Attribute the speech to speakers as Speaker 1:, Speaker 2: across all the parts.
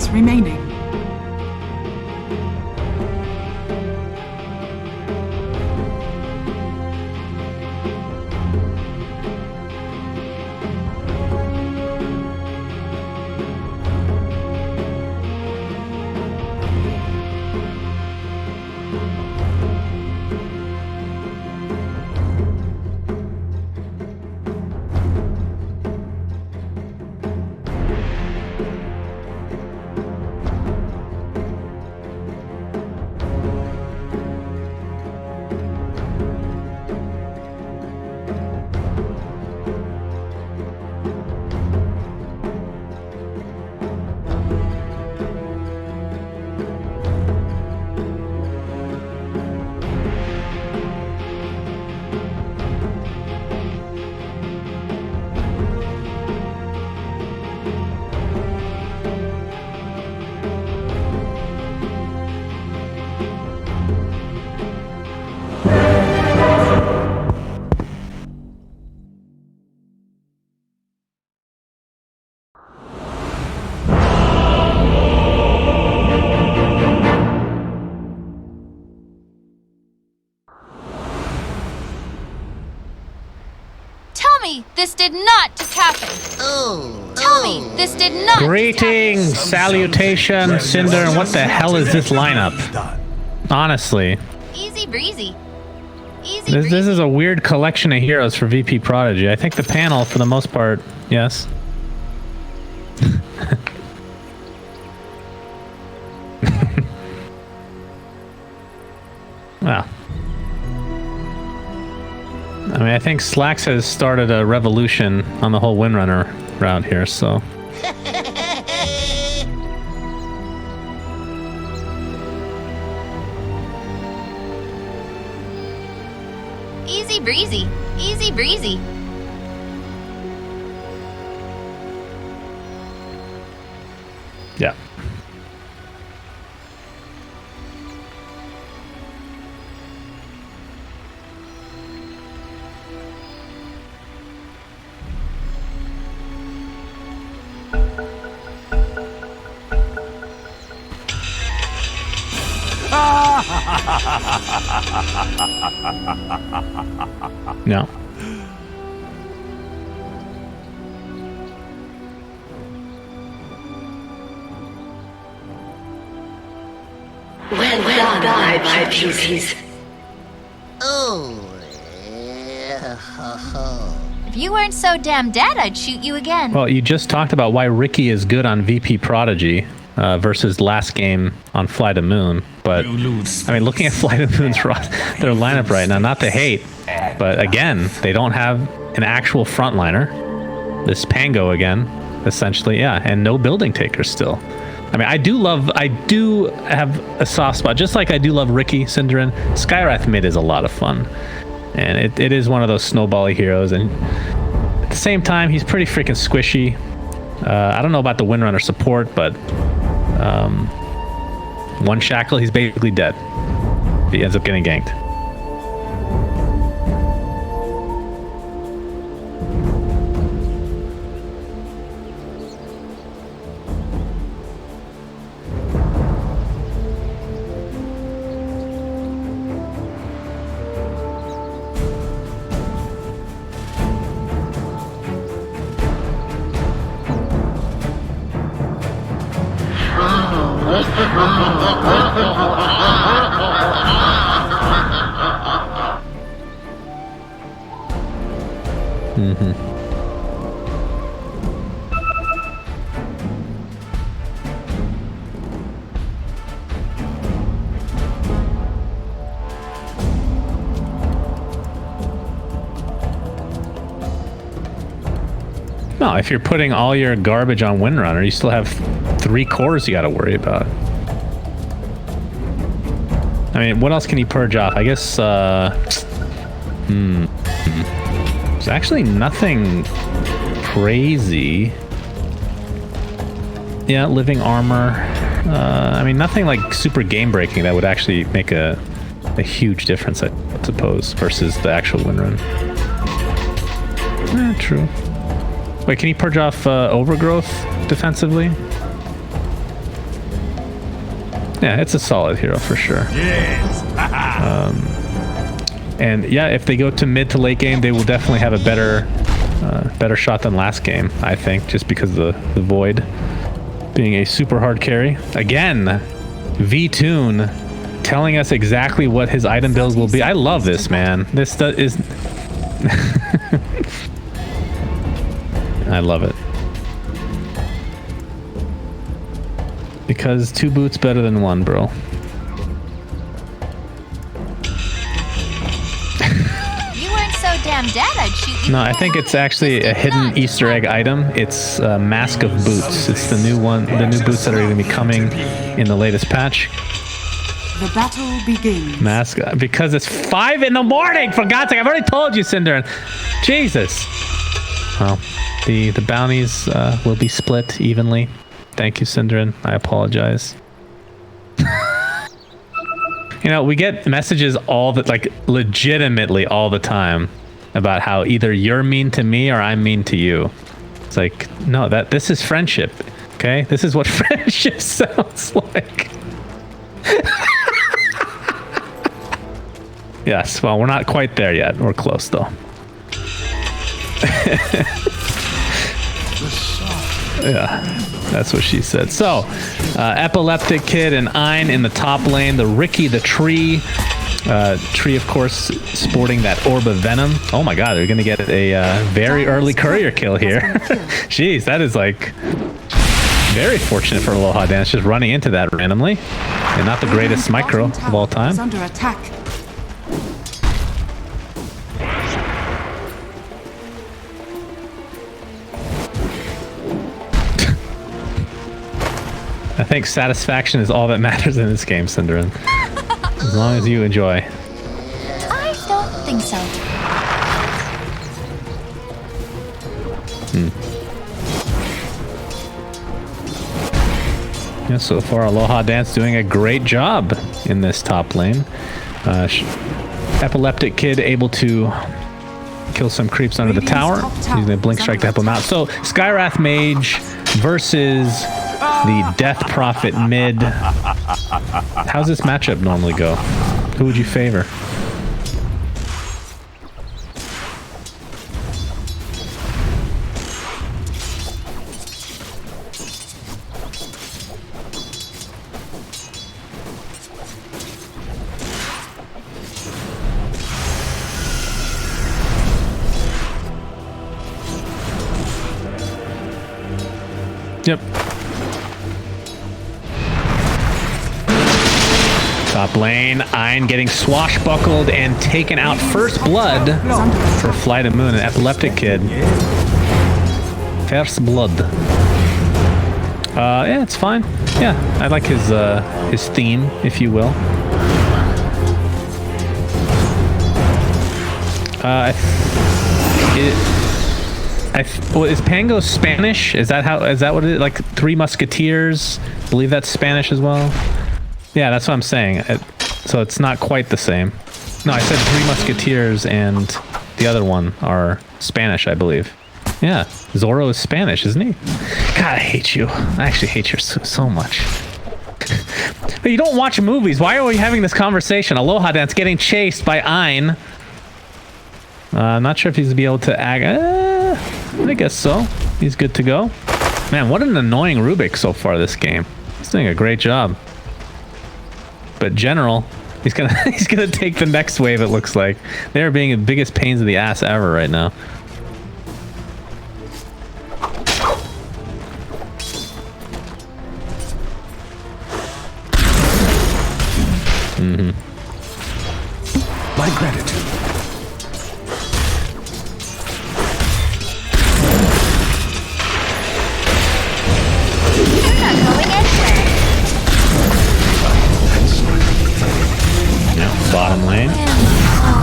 Speaker 1: minutes remaining.
Speaker 2: This did not just happen. Tell me, this did not.
Speaker 3: Greetings, salutations, Cinder, and what the hell is this lineup? Honestly.
Speaker 2: Easy breezy.
Speaker 3: This is a weird collection of heroes for VP.Prodigy. I think the panel, for the most part, yes. Well. I mean, I think Slacks has started a revolution on the whole Windrunner route here, so.
Speaker 2: Easy breezy. Easy breezy.
Speaker 3: Yeah. No.
Speaker 4: Well done, my beauties.
Speaker 2: If you weren't so damn dead, I'd shoot you again.
Speaker 3: Well, you just talked about why Ricky is good on VP.Prodigy versus last game on FlyToMoon. But, I mean, looking at FlyToMoon's their lineup right now, not to hate, but again, they don't have an actual frontliner. This Pango again, essentially, yeah, and no building takers still. I mean, I do have a soft spot, just like I do love Ricky, Cinderin. Skywrath mid is a lot of fun. And it is one of those snowbally heroes, and at the same time, he's pretty freaking squishy. I don't know about the Windrunner support, but one shackle, he's basically dead. He ends up getting ganked. No, if you're putting all your garbage on Windrunner, you still have 3 cores you got to worry about. I mean, what else can you purge off? I guess, there's actually nothing crazy. Yeah, living armor. I mean, nothing like super game breaking that would actually make a huge difference, I suppose, versus the actual Windrun. True. Wait, can you purge off Overgrowth defensively? Yeah, it's a solid hero for sure.
Speaker 1: Yes.
Speaker 3: And yeah, if they go to mid to late game, they will definitely have a better shot than last game, I think, just because of the Void being a super hard carry. Again, VToon telling us exactly what his item build will be. I love this, man. This is... I love it. Because 2 boots better than 1, bro.
Speaker 2: You weren't so damn dead, I'd shoot you.
Speaker 3: No, I think it's actually a hidden Easter egg item. It's Mask of Boots. It's the new one, the new boots that are going to be coming in the latest patch.
Speaker 5: The battle begins.
Speaker 3: Mask, because it's 5 in the morning, for God's sake. I've already told you, Cinder. Jesus. Well, the bounties will be split evenly. Thank you, Syndrin. I apologize. You know, we get messages all the, like, legitimately all the time about how either you're mean to me or I'm mean to you. It's like, no, this is friendship, okay? This is what friendship sounds like. Yes, well, we're not quite there yet. We're close, though. Yeah, that's what she said. So, Epileptic Kid and Ein in the top lane. The Ricky the Tree. Tree, of course, sporting that Orb of Venom. Oh my god, they're going to get a very early courier kill here. Jeez, that is like very fortunate for Aloha Dance, just running into that randomly. And not the greatest micro of all time.
Speaker 5: Under attack.
Speaker 3: I think satisfaction is all that matters in this game, Cinderin. As long as you enjoy.
Speaker 2: I don't think so.
Speaker 3: Yeah, so far Aloha Dance doing a great job in this top lane. Epileptic Kid able to kill some creeps under the tower, using a Blink Strike to help him out. So Skywrath Mage versus the Death Prophet mid. How's this matchup normally go? Who would you favor? Yep. Top lane, Ein getting swashbuckled and taken out. First blood for FlyToMoon, an Epileptic Kid. First blood. Yeah, it's fine. Yeah, I like his theme, if you will. Well, is Pango Spanish? Is that what it is? Like Three Musketeers? I believe that's Spanish as well. Yeah, that's what I'm saying. So it's not quite the same. No, I said Three Musketeers and the other one are Spanish, I believe. Yeah, Zorro is Spanish, isn't he? God, I hate you. I actually hate you so much. But you don't watch movies. Why are we having this conversation? Aloha Dance getting chased by Ein. Not sure if he's gonna be able to I guess so. He's good to go. Man, what an annoying Rubik so far this game. He's doing a great job. But General, he's gonna take the next wave, it looks like. They're being the biggest pains in the ass ever right now.
Speaker 1: My gratitude.
Speaker 2: You're not going anywhere.
Speaker 3: Yeah, bottom lane.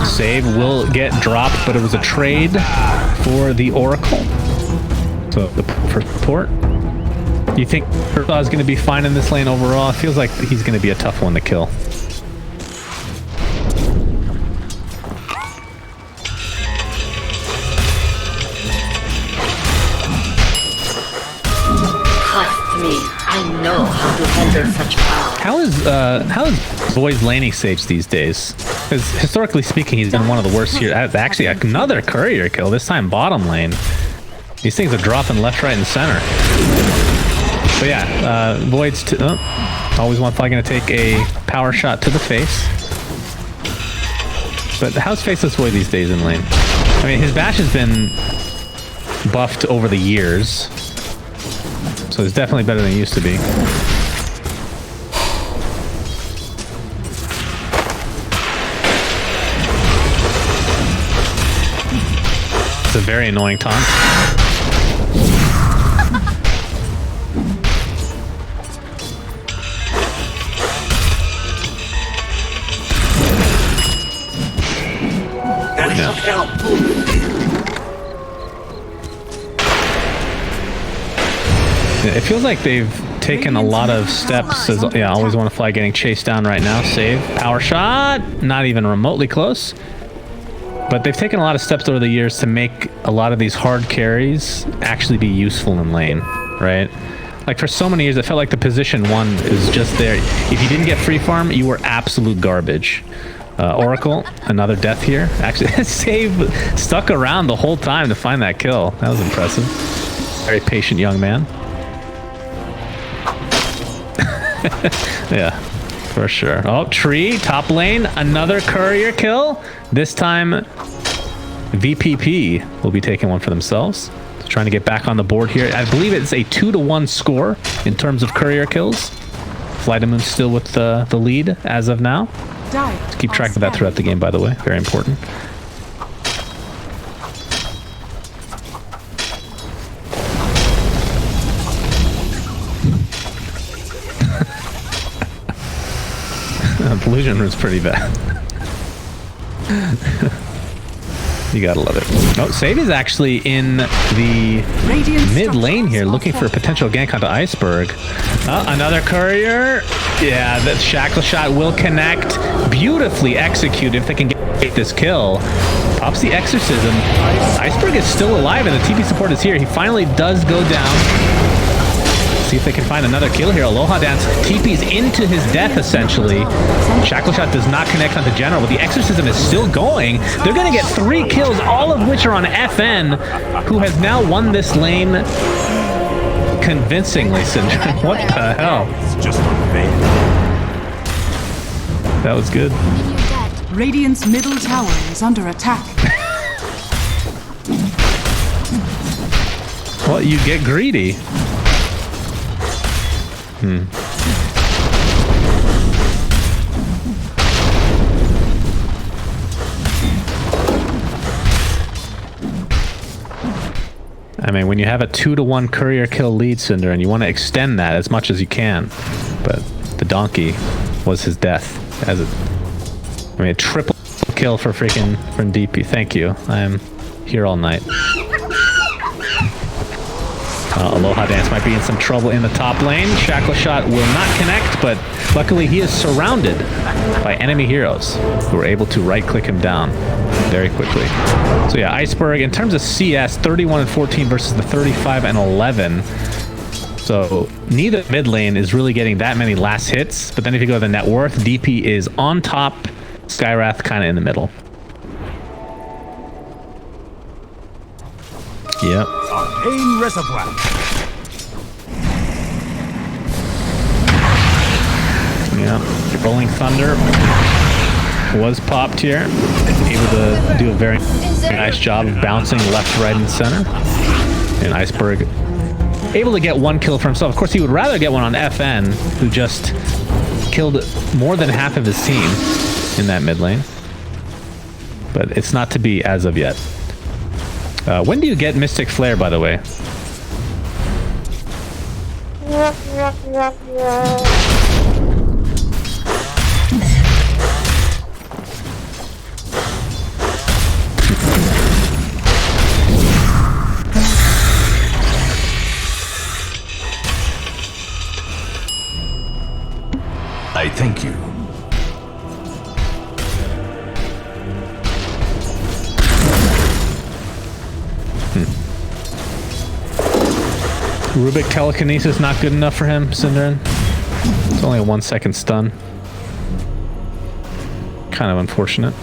Speaker 3: Save will get dropped, but it was a trade for the Oracle. So the first support. You think Urza is going to be fine in this lane overall? It feels like he's going to be a tough one to kill.
Speaker 4: Trust me, I know how to handle such power.
Speaker 3: How is Void's laning stage these days? Because historically speaking, he's been one of the worst here. Actually, another courier kill, this time bottom lane. These things are dropping left, right, and center. But yeah, Void's always one flag going to take a power shot to the face. But how's Faceless Void these days in lane? I mean, his bash has been buffed over the years, so it's definitely better than it used to be. It's a very annoying taunt. It feels like they've taken a lot of steps. As, yeah, always want to fly getting chased down right now. Save. Power shot. Not even remotely close. But they've taken a lot of steps over the years to make a lot of these hard carries actually be useful in lane, right? Like for so many years, it felt like the position one is just there. If you didn't get free farm, you were absolute garbage. Oracle, another death here. Actually, Save stuck around the whole time to find that kill. That was impressive. Very patient young man. Yeah, for sure. Oh, tree, top lane, another courier kill. This time, VPP will be taking one for themselves. Trying to get back on the board here. I believe it's a 2-to-1 score in terms of courier kills. FlyToMoon still with the lead as of now. Let's keep track of that throughout the game, by the way. Very important. Illusion Room's pretty bad. You gotta love it. Oh, Save is actually in the mid lane here, looking for a potential gank onto Iceberg. Another courier. Yeah, that shackle shot will connect. Beautifully executed if they can get this kill. Pops the exorcism. Iceberg is still alive and the TP support is here. He finally does go down. See if they can find another kill here. Aloha Dance TP's into his death, essentially. Shackle Shot does not connect onto General, but the Exorcism is still going. They're going to get 3 kills, all of which are on FN, who has now won this lane convincingly, Syndrome. What the hell?
Speaker 1: It's just unfair.
Speaker 3: That was good.
Speaker 5: Radiant's middle tower is under attack.
Speaker 3: Well, you get greedy. I mean, when you have a 2-to-1 courier kill lead, Cinder, and you want to extend that as much as you can, but the donkey was his death. As it, I mean, a triple kill for freaking from DP. Thank you. I am here all night. Aloha Dance might be in some trouble in the top lane. Shackle Shot will not connect, but luckily he is surrounded by enemy heroes who are able to right-click him down very quickly. So yeah, Iceberg, in terms of CS, 31-14 versus the 35-11. So neither mid lane is really getting that many last hits, but then if you go to the net worth, DP is on top, Skywrath kind of in the middle. Yep.
Speaker 1: Arcane Reservoir.
Speaker 3: Yeah. Rolling Thunder was popped here. Able to do a very nice job of bouncing left, right, and center. And Iceberg able to get 1 kill for himself. Of course, he would rather get one on FN, who just killed more than half of his team in that mid lane. But it's not to be as of yet. When do you get Mystic Flare, by the way?
Speaker 1: I thank you.
Speaker 3: Rubik Telekinesis not good enough for him, Cinderin? It's only a 1 second stun. Kind of unfortunate.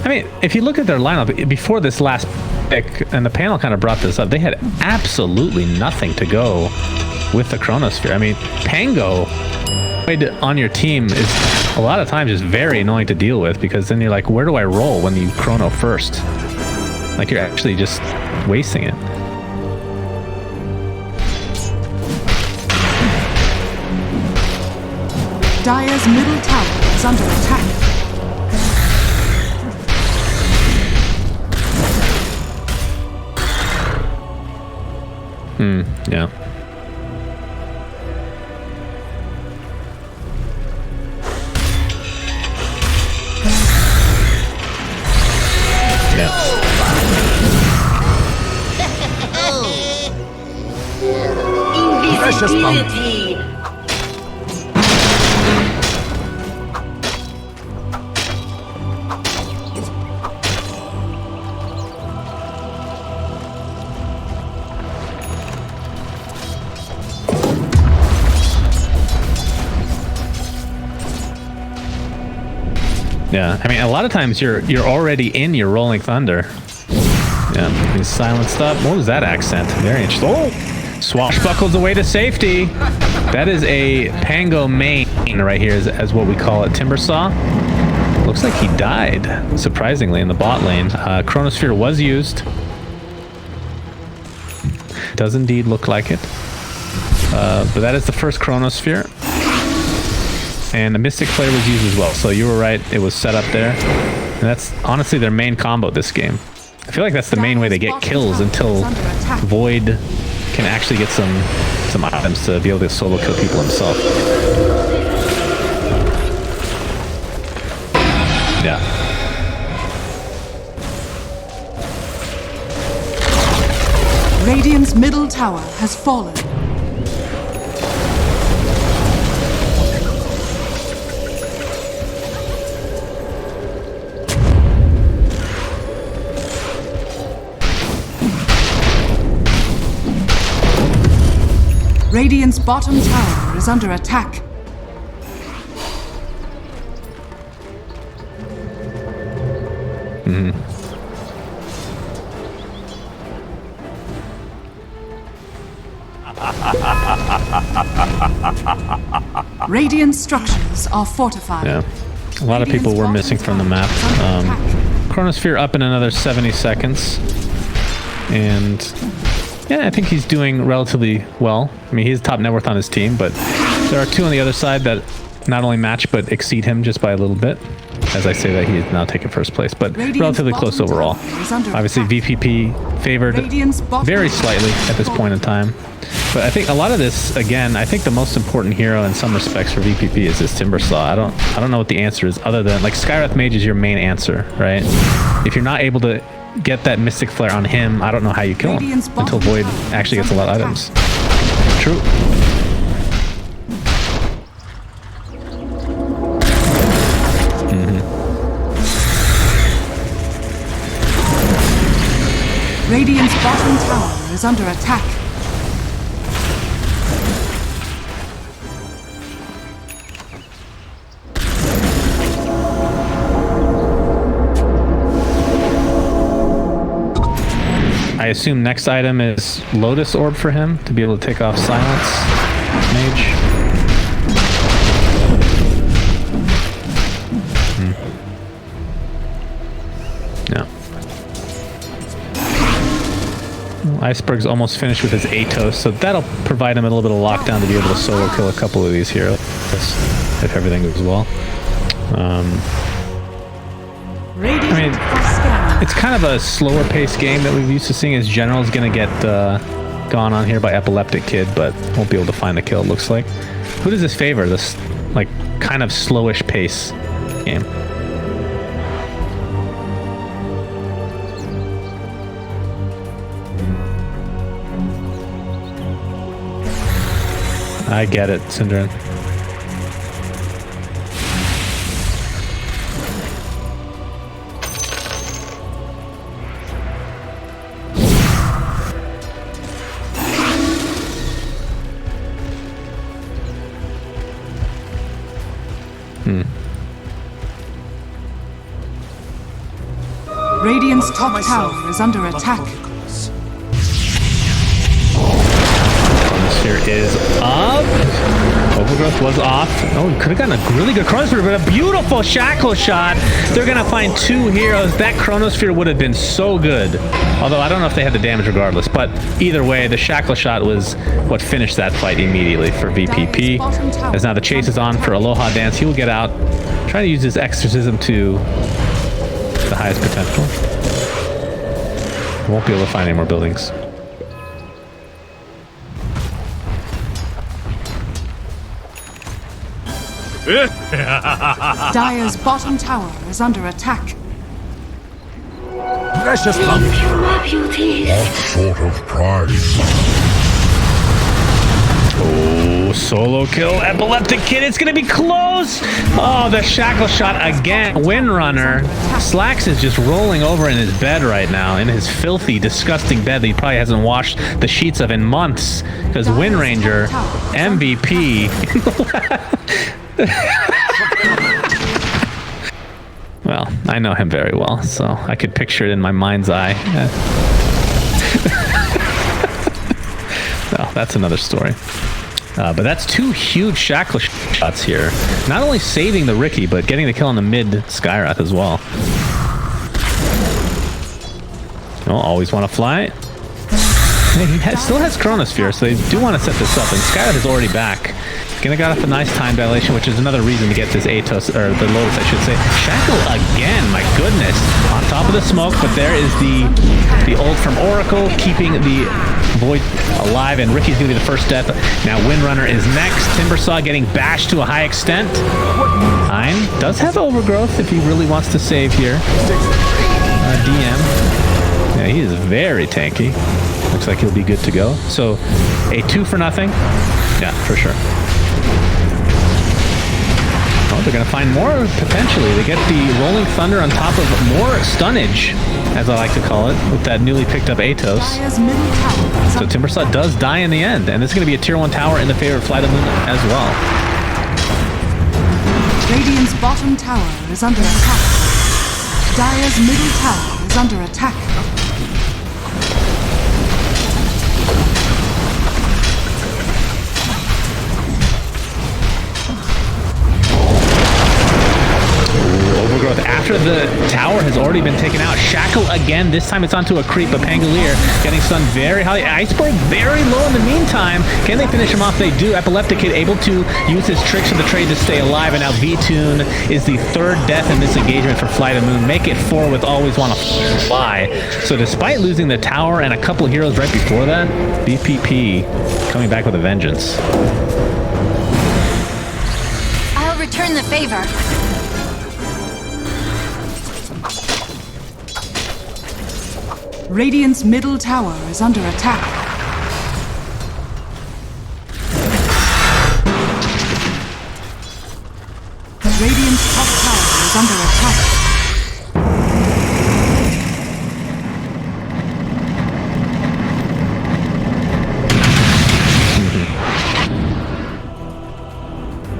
Speaker 3: I mean, if you look at their lineup, before this last pick, and the panel kind of brought this up, they had absolutely nothing to go with the Chronosphere. I mean, Pango on your team is a lot of times just very annoying to deal with, because then you're like, where do I roll when you Chrono first? Like, you're actually just wasting it.
Speaker 5: Dire's middle tower is under attack.
Speaker 3: Yeah.
Speaker 1: Precious bump.
Speaker 4: Invisibility.
Speaker 3: Yeah, I mean, a lot of times you're already in your Rolling Thunder. Yeah, he's silenced up. What was that accent? Very interesting. Oh! Swashbuckles away to safety. That is a Pango main right here, as what we call it. Timbersaw. Looks like he died, surprisingly, in the bot lane. Chronosphere was used. Does indeed look like it. But that is the first Chronosphere. And the Mystic Flare was used as well, so you were right, it was set up there. And that's honestly their main combo this game. I feel like that's the main way they get kills until Void can actually get some items to be able to solo kill people himself. Yeah.
Speaker 5: Radiant's middle tower has fallen. Radiant's bottom tower is under attack. Radiant structures are fortified.
Speaker 3: Yeah. A lot of people were missing from the map. Chronosphere up in another 70 seconds. And yeah, I think he's doing relatively well. I mean, he's top net worth on his team, but there are two on the other side that not only match, but exceed him just by a little bit. As I say that, he is now taking first place, but relatively close overall. Obviously, VPP favored very slightly at this point in time. But I think a lot of this, again, I think the most important hero in some respects for VPP is this Timbersaw. I don't know what the answer is other than, like, Skywrath Mage is your main answer, right? If you're not able to get that Mystic Flare on him, I don't know how you kill him until Void actually gets a lot of items. True.
Speaker 5: Radiant's bottom tower is under attack.
Speaker 3: I assume next item is Lotus Orb for him to be able to take off Silence Mage. Yeah. Iceberg's almost finished with his Atos, so that'll provide him a little bit of lockdown to be able to solo kill a couple of these heroes if everything goes well. I mean, it's kind of a slower paced game that we've used to seeing, as General's going to get gone on here by Epileptic Kid, but won't be able to find the kill, it looks like. Who does this favor, this like kind of slowish pace game? I get it, Syndran.
Speaker 5: Radiant's top tower is under attack.
Speaker 3: Chronosphere is up. Overgrowth was off. Oh, we could have gotten a really good Chronosphere, but a beautiful Shackle shot. They're going to find 2 heroes. That Chronosphere would have been so good. Although I don't know if they had the damage regardless. But either way, the Shackle shot was what finished that fight immediately for VPP. As now the chase is on for Aloha Dance. He will get out. Try to use his Exorcism to the highest potential. Won't be able to find any more buildings.
Speaker 5: Dire's bottom tower is under attack.
Speaker 1: Precious pumpkin.
Speaker 4: My beauties.
Speaker 6: What sort of prize?
Speaker 3: Oh, solo kill. Epileptic Kid. It's going to be close. Oh, the Shackle shot again. Windrunner. Slacks is just rolling over in his bed right now, in his filthy, disgusting bed that he probably hasn't washed the sheets of in months. Because Wind Ranger, MVP. Well, I know him very well, so I could picture it in my mind's eye. No, that's another story. But that's 2 huge Shackle shots here. Not only saving the Ricky, but getting the kill on the mid Skyrath as well. Oh, always want to fly. He still has Chronosphere, so they do want to set this up, and Skyrath is already back. Gonna got off a nice time dilation, which is another reason to get this Atos, or the Lotus, I should say. Shackle again, my goodness. On top of the smoke, but there is the ult from Oracle, keeping the Void alive, and Ricky's gonna be the first death. Now Windrunner is next. Timbersaw getting bashed to a high extent. Hein does have Overgrowth if he really wants to save here. DM. Yeah, he is very tanky. Looks like he'll be good to go. So, a 2 for nothing. Yeah, for sure. Oh, they're going to find more potentially. They get the Rolling Thunder on top of more stunnage, as I like to call it, with that newly picked up Atos.
Speaker 5: Dire's middle tower is
Speaker 3: So
Speaker 5: under
Speaker 3: Timbersaw does die in the end, and this is going to be a tier 1 tower in the favor of FlyToMoon as well.
Speaker 5: Radiant's bottom tower is under attack. Dire's middle tower is under attack.
Speaker 3: Overgrowth after the tower has already been taken out. Shackle again. This time it's onto a creep, but Pangolier getting stunned very high. Iceberg very low in the meantime. Can they finish him off? They do. Epileptic Kid able to use his tricks of the trade to stay alive, and now V-Tune is the 3rd death in this engagement for FlyToMoon. Make it 4 with Always Want to Fly. So despite losing the tower and a couple heroes right before that, BPP coming back with a vengeance.
Speaker 2: I'll return the favor.
Speaker 5: Radiant's middle tower is under attack. Radiant's top tower is under attack.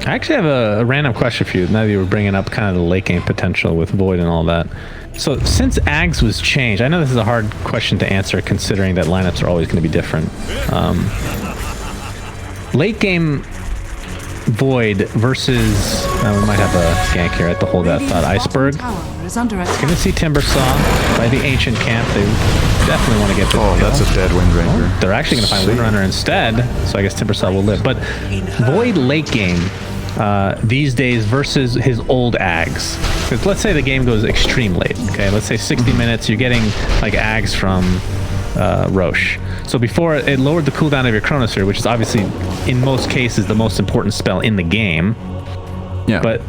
Speaker 3: I actually have a random question for you, now that you were bringing up kind of the late game potential with Void and all that. So since Ags was changed, I know this is a hard question to answer considering that lineups are always going to be different. Late game Void versus, we might have a gank here at the hold that thought. Iceberg. Gonna see Timbersaw by the Ancient Camp. They definitely want to get the
Speaker 7: Oh, that's a dead Wind Ranger.
Speaker 3: Oh, they're actually going to find Windrunner instead, so I guess Timbersaw will live. But Void late game these days versus his old Ags. Because let's say the game goes extreme late, okay? Let's say 60 minutes, you're getting like Ags from Roche. So before, it lowered the cooldown of your Chronosphere, which is obviously, in most cases, the most important spell in the game.
Speaker 7: Yeah.
Speaker 3: But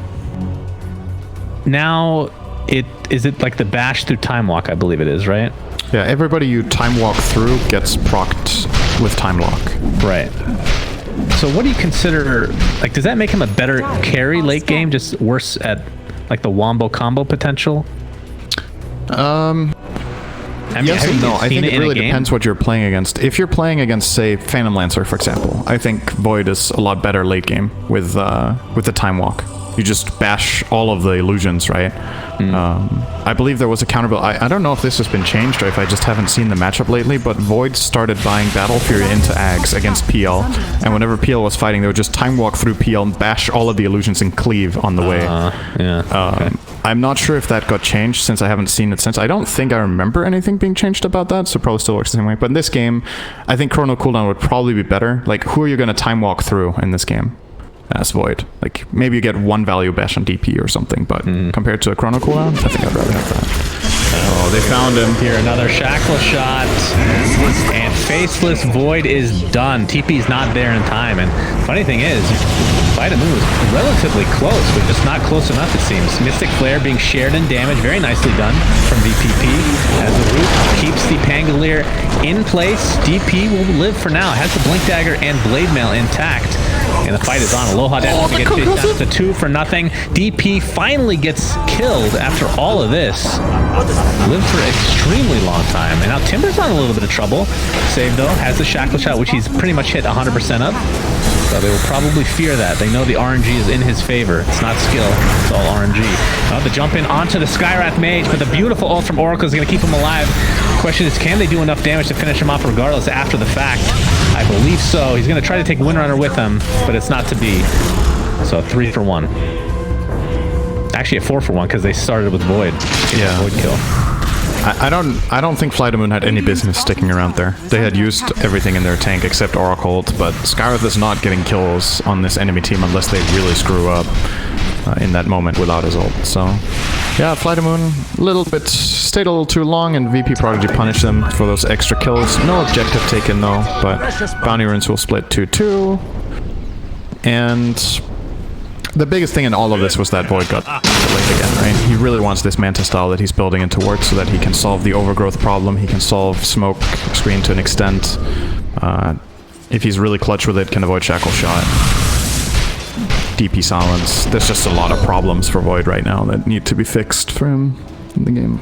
Speaker 3: now, is it like the bash through Time Walk, I believe it is, right?
Speaker 7: Yeah, everybody you time walk through gets procced with Time Lock.
Speaker 3: Right. So what do you consider, like, does that make him a better carry late game, just worse at, like, the wombo combo potential? I mean,
Speaker 7: Yes and no. I think it really
Speaker 3: game?
Speaker 7: depends what you're playing against. If you're playing against, say, Phantom Lancer, for example, I think Void is a lot better late game with the Time Walk. You just bash all of the illusions, right? I believe there was a counter build. I don't know if this has been changed or if I just haven't seen the matchup lately, but Void started buying Battle Fury into Ags against PL, and whenever PL was fighting, they would just time walk through PL and bash all of the illusions and cleave on the way.
Speaker 3: Okay.
Speaker 7: I'm not sure if that got changed since I haven't seen it since. I don't think I remember anything being changed about that, so it probably still works the same way. But in this game, I think Chrono cooldown would probably be better. Like, who are you going to time walk through in this game? As Void. Like, maybe you get one value bash on DP or something, but compared to a Chrono cooldown, I think I'd rather have that. Oh, they found him.
Speaker 3: Here, another shackle shot. And Faceless Void is done. TP's not there in time. And funny thing is, FlyToMoon was relatively close, but just not close enough, it seems. Mystic Flare being shared in damage. Very nicely done from VPP. As the Root keeps the Pangolier in place. DP will live for now. Has the Blink Dagger and Blade Mail intact. And the fight is on. Aloha Dance to get down to 2 for nothing. DP finally gets killed after all of this. Lived for an extremely long time. And now Timber's on a little bit of trouble. Save though, has the shackle shot, which he's pretty much hit 100% of. So they will probably fear that. They know the RNG is in his favor. It's not skill, it's all RNG. Now the jump in onto the Skywrath Mage, but the beautiful ult from Oracle is going to keep him alive. The question is, can they do enough damage to finish him off regardless after the fact? I believe so. He's going to try to take Windrunner with him, but it's not to be. So 3 for 1. Actually a 4 for 1 because they started with Void.
Speaker 7: Yeah.
Speaker 3: Void kill.
Speaker 7: I don't think FlyToMoon had any business sticking around there. They had used everything in their tank except Oracle ult, but Skywrath is not getting kills on this enemy team unless they really screw up in that moment without his ult. So yeah, FlyToMoon a little bit stayed a little too long, and VP.Prodigy punished them for those extra kills. No objective taken though, but bounty runes will split 2-2. And the biggest thing in all of this was that Void got delayed again, right? He really wants this Manta style that he's building into work so that he can solve the overgrowth problem, he can solve smoke screen to an extent. If he's really clutch with it, can avoid shackle shot. DP silence. There's just a lot of problems for Void right now that need to be fixed for him in the game.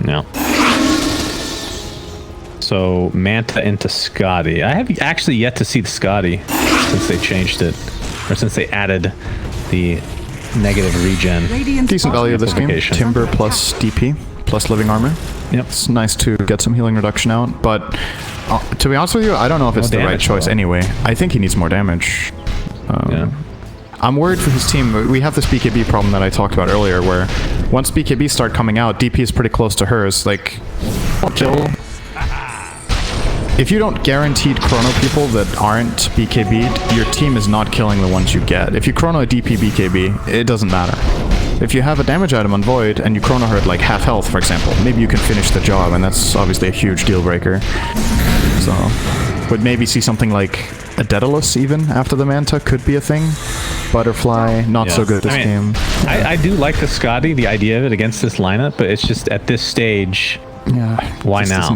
Speaker 3: Yeah. So Manta into Scotty. I have actually yet to see the Scotty since they changed it, or since they added the negative regen.
Speaker 7: Decent value of this game. Timber plus DP plus living armor.
Speaker 3: Yep.
Speaker 7: It's nice to get some healing reduction out, but to be honest with you, I don't know if it's the right choice anyway. I think he needs more damage.
Speaker 3: Yeah.
Speaker 7: I'm worried for his team. We have this BKB problem that I talked about earlier, where once BKB start coming out, DP is pretty close to hers. Like, Jill, if you don't guaranteed chrono people that aren't BKB'd, your team is not killing the ones you get. If you chrono a DP BKB, it doesn't matter. If you have a damage item on Void and you chrono her at like half health, for example, maybe you can finish the job, and that's obviously a huge deal breaker. So, would maybe see something like a Daedalus even after the Manta could be a thing. Butterfly, not so good this game.
Speaker 3: I do like the Scotty, the idea of it against this lineup, but it's just at this stage, why now?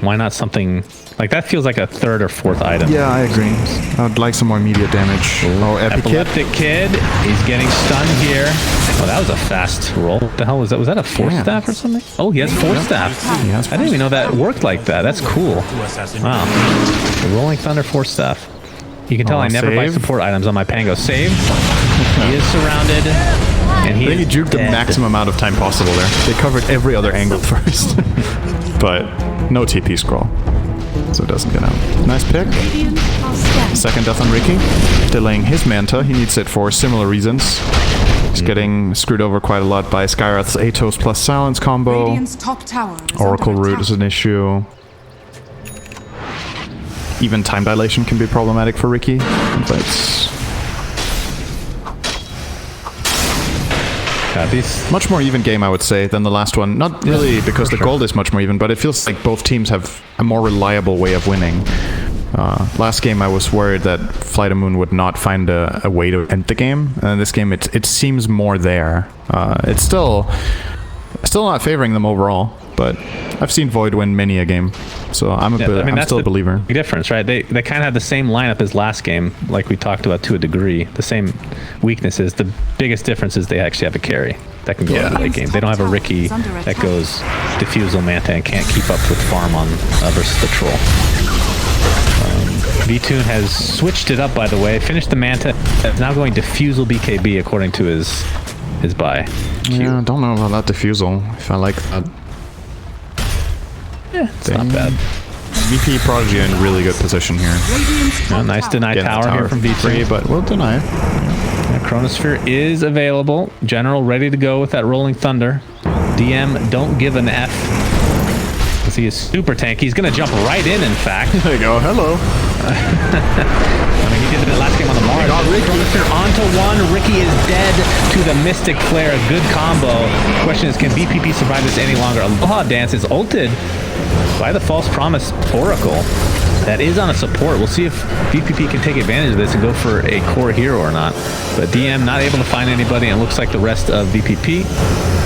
Speaker 3: Why not something like that? Feels like a 3rd or 4th item.
Speaker 7: Yeah, I agree. I would like some more immediate damage. Oh,
Speaker 3: Epileptic Kid. He's getting stunned here. Oh, that was a fast roll. What the hell was that? Was that a Force Staff or something? Oh, he has Force Staff. I didn't even know that worked like that. That's cool. Wow. The Rolling Thunder Force Staff. You can tell I never buy support items on my Pango. Save. He is surrounded. And he
Speaker 7: juked the maximum amount of time possible there. They covered every other angle first. But no TP scroll. So it doesn't get out. Nice pick. Second death on Ricky. Delaying his Manta. He needs it for similar reasons. He's getting screwed over quite a lot by Skywrath's Atos plus Silence combo. Oracle Root is an issue. Even time dilation can be problematic for Ricky. But much more even game, I would say, than the last one. Not really because the gold is much more even, but it feels like both teams have a more reliable way of winning. Last game I was worried that FlyToMoon would not find a way to end the game, and this game it seems more there. It's still not favoring them overall, but I've seen Void win many a game, so I'm still a believer.
Speaker 3: Big difference, right? They kind of have the same lineup as last game, like we talked about to a degree. The same weaknesses. The biggest difference is they actually have a carry that can go into the late game. They don't have a Ricky that goes Diffusal Manta and can't keep up with farm on versus the troll. V-Tune has switched it up, by the way. Finished the Manta. Is now going Diffusal BKB according to his buy.
Speaker 7: Yeah, I don't know about that Diffusal, if I like that.
Speaker 3: Yeah, it's not bad.
Speaker 7: VP.Prodigy in really good position here.
Speaker 3: Nice deny tower here from V3,
Speaker 7: but we'll deny it.
Speaker 3: Chronosphere is available. General ready to go with that Rolling Thunder. DM, don't give an F. Because he is super tanky. He's going to jump right in fact.
Speaker 7: There you go. Hello.
Speaker 3: I mean, he did it last game on the Mars. Chronosphere onto one. Ricky is dead to the Mystic Flare. A good combo. Question is, can VPP survive this any longer? Aloha Dance is ulted by the False Promise Oracle. That is on a support. We'll see if VPP can take advantage of this and go for a core hero or not. But DM not able to find anybody, and it looks like the rest of VPP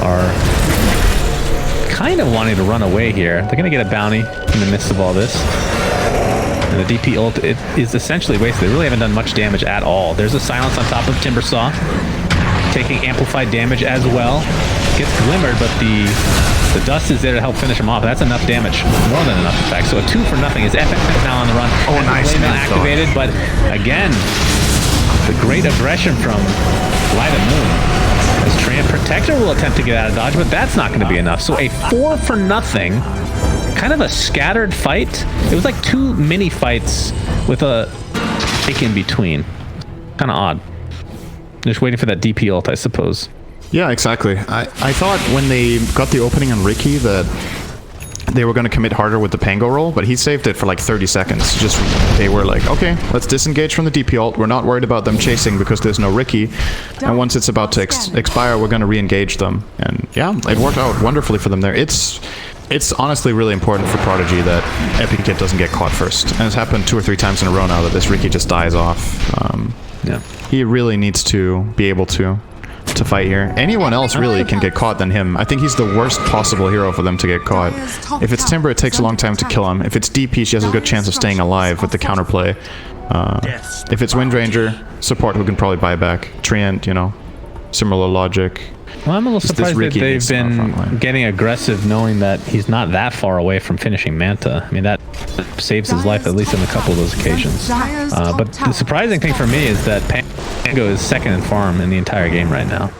Speaker 3: are kind of wanting to run away here. They're going to get a bounty in the midst of all this. And the DP ult, it is essentially wasted. They really haven't done much damage at all. There's a silence on top of Timbersaw, taking amplified damage as well. Gets glimmered, but the dust is there to help finish him off. That's enough damage. More than enough, in fact. So a 2 for nothing. His FF is now on the run.
Speaker 7: Oh, nice.
Speaker 3: Activated, but again, the great aggression from FlyToMoon. As Treant Protector will attempt to get out of dodge, but that's not going to be enough. So a 4 for nothing. Kind of a scattered fight. It was like 2 mini fights with a break in between. Kind of odd. Just waiting for that DP ult, I suppose.
Speaker 7: Yeah, exactly. I thought when they got the opening on Ricky that they were going to commit harder with the Pango roll, but he saved it for like 30 seconds. Just they were like, okay, let's disengage from the DP ult. We're not worried about them chasing because there's no Ricky. And once it's about to expire, we're going to re-engage them. And yeah, it worked out wonderfully for them there. It's honestly really important for Prodigy that Epic Kid doesn't get caught first. And it's happened 2 or 3 times in a row now that this Ricky just dies off.
Speaker 3: Yeah,
Speaker 7: he really needs to be able to fight here. Anyone else really can get caught than him. I think he's the worst possible hero for them to get caught. If it's Timber, it takes a long time to kill him. If it's DP, she has a good chance of staying alive with the counterplay. If it's Windranger, support who can probably buy back. Treant, you know, similar logic.
Speaker 3: Well, I'm a little surprised that they've been getting aggressive knowing that he's not that far away from finishing Manta. I mean, that saves his life at least on a couple of those occasions. But the surprising thing for me is that Pango is second in farm in the entire game right now.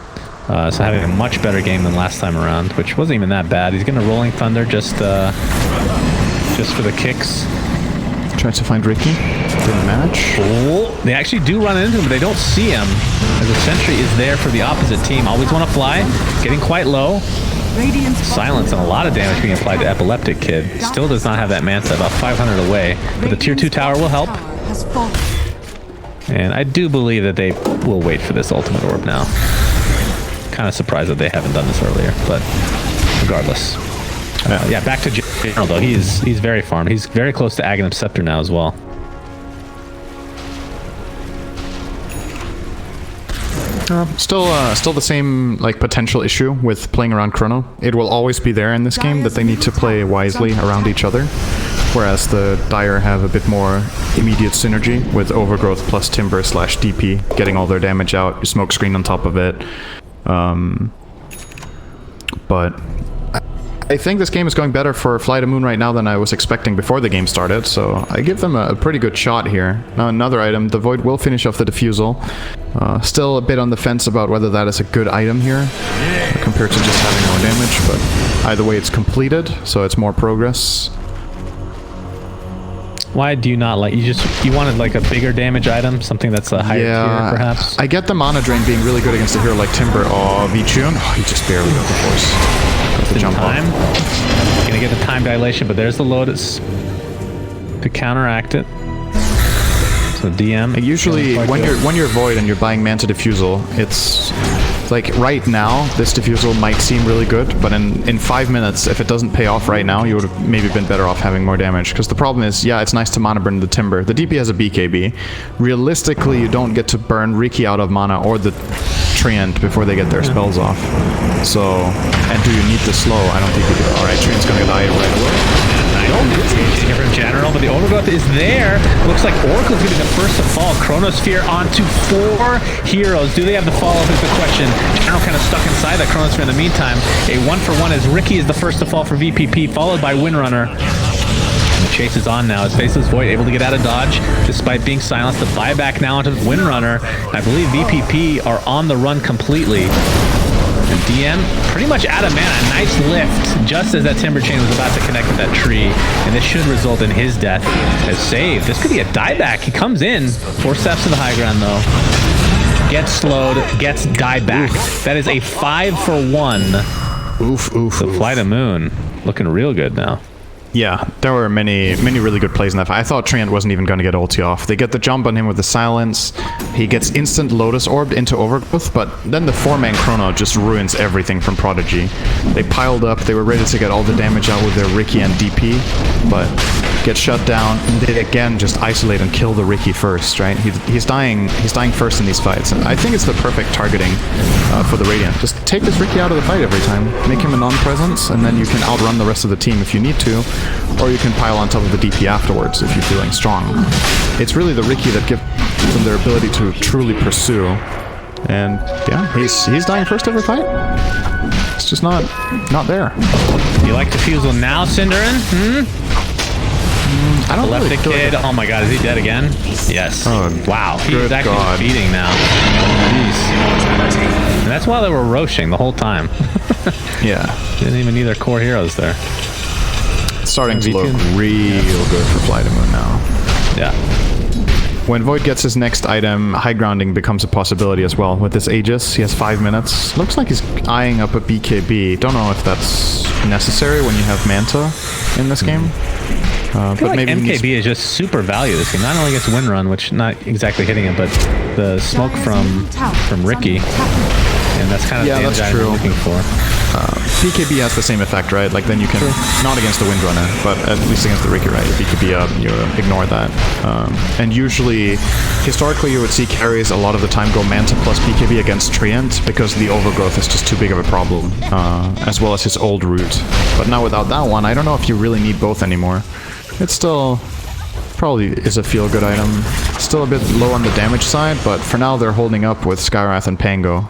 Speaker 3: So having a much better game than last time around, which wasn't even that bad. He's going to Rolling Thunder just for the kicks.
Speaker 7: Tries to find Ricky. Didn't manage.
Speaker 3: Oh, they actually do run into him, but they don't see him. As the sentry is there for the opposite team. Always want to fly. Getting quite low. Silence and a lot of damage being applied to Epileptic Kid. Still does not have that Manta, about 500 away. But the tier 2 tower will help. And I do believe that they will wait for this ultimate orb now. Kind of surprised that they haven't done this earlier, but regardless. Yeah, back to General though. He's very farmed. He's very close to Aghanim Scepter now as well.
Speaker 7: Still the same like potential issue with playing around Chrono. It will always be there in this game that they need to play wisely around each other, whereas the Dire have a bit more immediate synergy with Overgrowth plus Timber / DP, getting all their damage out, smoke screen on top of it. But I think this game is going better for FlyToMoon right now than I was expecting before the game started, so I give them a pretty good shot here. Now another item, the Void will finish off the Diffusal. Still a bit on the fence about whether that is a good item here, compared to just having more damage, but either way it's completed, so it's more progress.
Speaker 3: Why do you not like, you wanted like a bigger damage item, something that's a higher tier perhaps?
Speaker 7: I get the mana drain being really good against a hero like Timber. Oh, V-Tune, he just barely got the force. Got the jump
Speaker 3: time. Gonna get the time dilation, but there's the Lotus to counteract it. So DM.
Speaker 7: Usually when you're Void and you're buying Manta Diffusal, it's like right now this Diffusal might seem really good, but in 5 minutes, if it doesn't pay off right now, you would have maybe been better off having more damage. Because the problem is, yeah, it's nice to mana burn the Timber. The DP has a BKB. Realistically, you don't get to burn Ricky out of mana or the Treant before they get their spells off. So, and do you need the slow? I don't think you do. Alright, Treant's gonna die right away.
Speaker 3: Here from General, but the Overgrowth is there. Looks like Oracle's gonna be the first to fall. Chronosphere onto 4 heroes. Do they have the follow-up is the question. General kind of stuck inside that Chronosphere in the meantime. A 1-for-1 as Ricky is the first to fall for VPP, followed by Windrunner. Chases on now. His Faceless Void able to get out of dodge despite being silenced. The buyback now onto the Windrunner. I believe VPP are on the run completely. And DM pretty much out of mana. Nice lift just as that Timber Chain was about to connect with that tree. And this should result in his death as save. This could be a dieback. He comes in. 4 steps to the high ground though. Gets slowed, gets dieback. That is a 5-for-1.
Speaker 7: Oof, oof,
Speaker 3: So
Speaker 7: oof.
Speaker 3: FlyToMoon looking real good now.
Speaker 7: Yeah, there were many really good plays in that fight. I thought Treant wasn't even going to get ulti off. They get the jump on him with the silence. He gets instant Lotus Orbed into Overgrowth, but then the 4-man Chrono just ruins everything from Prodigy. They piled up, they were ready to get all the damage out with their Riki and DP, but get shut down. And they again just isolate and kill the Riki first, right? He's dying first in these fights. And I think it's the perfect targeting for the Radiant. Just take this Riki out of the fight every time. Make him a non-presence, and then you can outrun the rest of the team if you need to. Or you can pile on top of the DP afterwards if you're feeling strong. It's really the Riki that gives them their ability to truly pursue. And yeah, he's dying first every fight. It's just not there.
Speaker 3: You like defusal now, Cinderin?
Speaker 7: I don't
Speaker 3: Left
Speaker 7: really
Speaker 3: the
Speaker 7: feel
Speaker 3: kid.
Speaker 7: like
Speaker 3: Oh my god, is he dead again? Yes.
Speaker 7: Oh,
Speaker 3: wow, he's
Speaker 7: good
Speaker 3: actually
Speaker 7: God.
Speaker 3: beating now. Jeez. And that's why they were roaching the whole time.
Speaker 7: Yeah.
Speaker 3: Didn't even need their core heroes there.
Speaker 7: It's starting to
Speaker 3: MVP.
Speaker 7: look real good for FlyToMoon now.
Speaker 3: Yeah.
Speaker 7: When Void gets his next item, high grounding becomes a possibility as well. With this Aegis, he has 5 minutes. Looks like he's eyeing up a BKB. Don't know if that's necessary when you have Manta in this game.
Speaker 3: I feel
Speaker 7: But
Speaker 3: like
Speaker 7: maybe
Speaker 3: MKB is just super value this game. Not only against Windrun, which not exactly hitting him, but the smoke from Riki. And that's kind of
Speaker 7: Yeah,
Speaker 3: the
Speaker 7: that's
Speaker 3: damage I'm
Speaker 7: true.
Speaker 3: looking for.
Speaker 7: BKB has the same effect, right? Like then you can, not against the Windrunner, but at least against the Riki, right? BKB up, you ignore that. And usually, historically you would see carries a lot of the time go Manta plus BKB against Treant because the overgrowth is just too big of a problem, as well as his old root. But now without that one, I don't know if you really need both anymore. It's still, probably is a feel-good item. Still a bit low on the damage side, but for now they're holding up with Skywrath and Pango.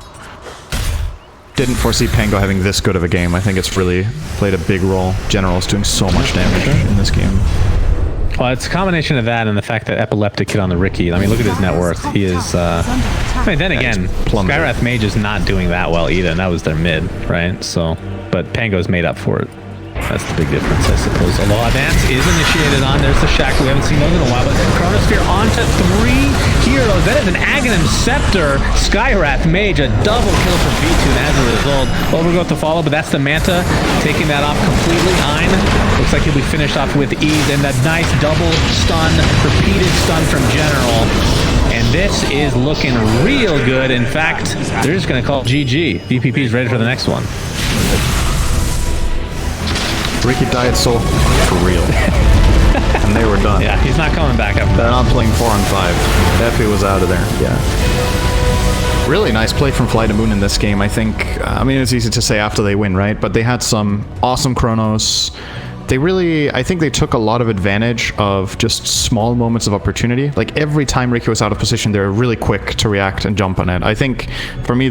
Speaker 7: Didn't foresee Pango having this good of a game. I think it's really played a big role. General's doing so much damage in this game.
Speaker 3: Well, it's a combination of that and the fact that Epileptic hit on the Riki. I mean, look at his net worth. He is, I mean, then again,
Speaker 7: plummeted.
Speaker 3: Skywrath Mage is not doing that well either, and that was their mid, right? So, but Pango's made up for it. That's the big difference, I suppose. Aloha Dance is initiated on. There's the Shack. We haven't seen those in a while, but Chronosphere onto 3 heroes. That is an Aghanim Scepter. Skywrath Mage, a double kill for V2 as a result. Overgrowth to follow, but that's the Manta taking that off completely. Ein looks like he'll be finished off with ease, and that nice double stun, repeated stun from General. And this is looking real good. In fact, they're just going to call GG. VPP is ready for the next one.
Speaker 7: Riki died so for real. And they were done.
Speaker 3: Yeah, he's not coming back after
Speaker 7: They're
Speaker 3: that.
Speaker 7: not playing 4 on 5. Epi was out of there. Yeah. Really nice play from FlyToMoon in this game, I think. I mean, it's easy to say after they win, right? But they had some awesome chronos. They really, I think they took a lot of advantage of just small moments of opportunity. Like every time Riki was out of position, they were really quick to react and jump on it. I think, for me,